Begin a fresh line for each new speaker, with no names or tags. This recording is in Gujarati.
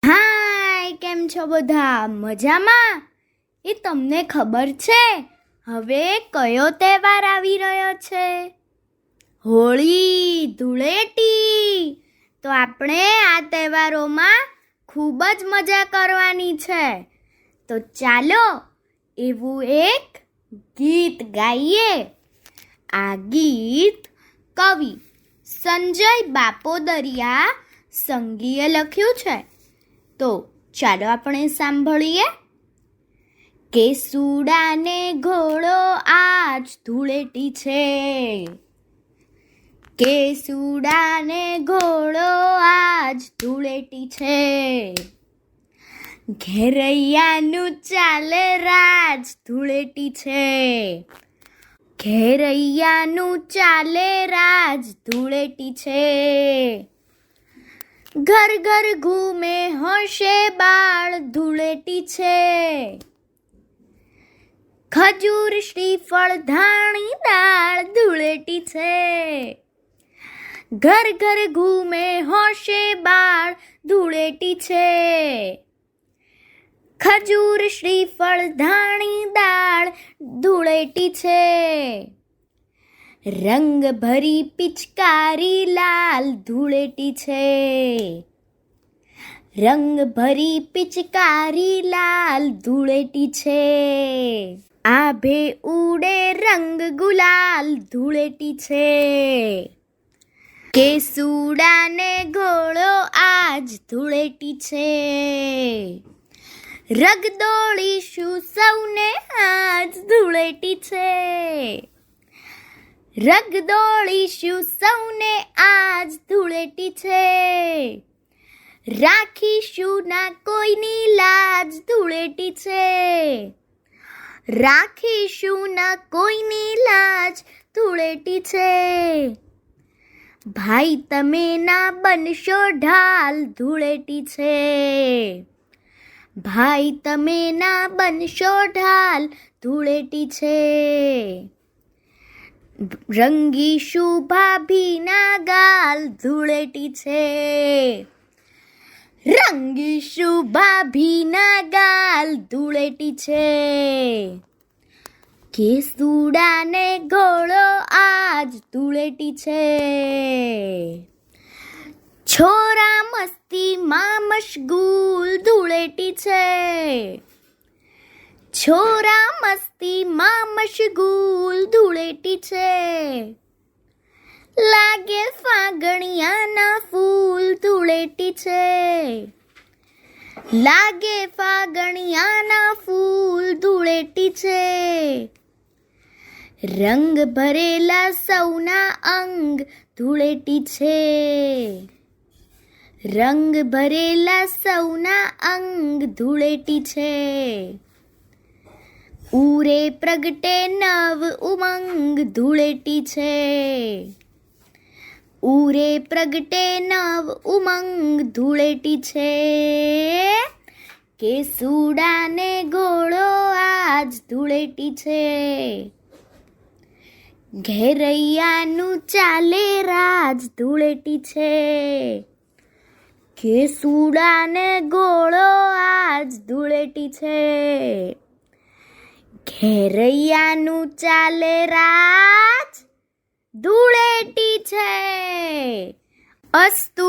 હાય, કેમ છો બધા? મજામાં? એ તમને ખબર છે હવે કયો તહેવાર આવી રહ્યો છે? હોળી, ધૂળેટી. તો આપણે આ તહેવારોમાં ખૂબ જ મજા કરવાની છે. તો ચાલો એવું એક ગીત ગાઈએ. આ ગીત કવિ સંજય બાપોદરિયા સંગીએ લખ્યું છે. તો ચાલો આપણે સાંભળીએ. કેસુડાને ઘોડો આજ ધૂળેટી છે. કેસુડાને ઘોડો આજ ધૂળેટી છે. ઘેરૈયાનું ચાલે રાજ ધૂળેટી છે. ઘેરૈયાનું ચાલે રાજ ધૂળેટી છે. ઘર ઘર ઘૂમે હશે બાળ ધૂળેટી છે. ખજૂર શ્રીફળ ધાણી દાળ ધૂળેટી છે. ઘર ઘર ઘૂમે હશે બાળ ધૂળેટી છે. ખજૂર શ્રીફળ ધાણી દાળ ધૂળેટી છે. રંગ ભરી પિચકારી લાલ ધૂળેટી છે. રંગ ભરી પિચકારી લાલ ધૂળેટી છે. આભે ઉડે રંગ ગુલાલ ધૂળેટી છે. કેસુડાને ઘોડો આજ ધૂળેટી છે. રગદોળીશું સૌને આજ ધૂળેટી છે. રગદોળીશું સૌને આજ ધૂળેટી છે. રાખીશું ના કોઈની લાજ ધૂળેટી છે. રાખીશું ના કોઈની લાજ ધૂળેટી છે. ભાઈ તમે ના બનશો ઢાલ ધૂળેટી છે. ભાઈ તમે ના બનશો ઢાલ ધૂળેટી છે. રંગીશું ભાભીના ગાલ ધૂળેટી છે. રંગીશું ભાભીના ગાલ ધૂળેટી છે. કેસુડાને ઘોડો આજ ધૂળેટી છે. છોરા મસ્તીમાં મશગુલ ધૂળેટી છે. છોરા મસ્તીમાં મશગુલ ધૂળેટી છે. લાગે ફાગણિયાના ફૂલ ધૂળેટી છે. લાગે ફાગણિયાના ફૂલ ધૂળેટી છે. રંગ ભરેલા સૌના અંગ ધૂળેટી છે. રંગ ભરેલા સૌના અંગ ધૂળેટી છે. ઉરે પ્રગટે નવ ઉમંગ ધૂળેટી છે. ઉરે પ્રગટે નવ ઉમંગ ધૂળેટી છે. કેસુડાને ઘોડો આજ ધૂળેટી છે. ઘેરૈયાનું ચાલે રાજ ધૂળેટી છે. કેસુડાને ઘોડો આજ ધૂળેટી છે. ઘેરૈયાનું ચાલે રાજ ધૂળેટી છે. અસ્તુ.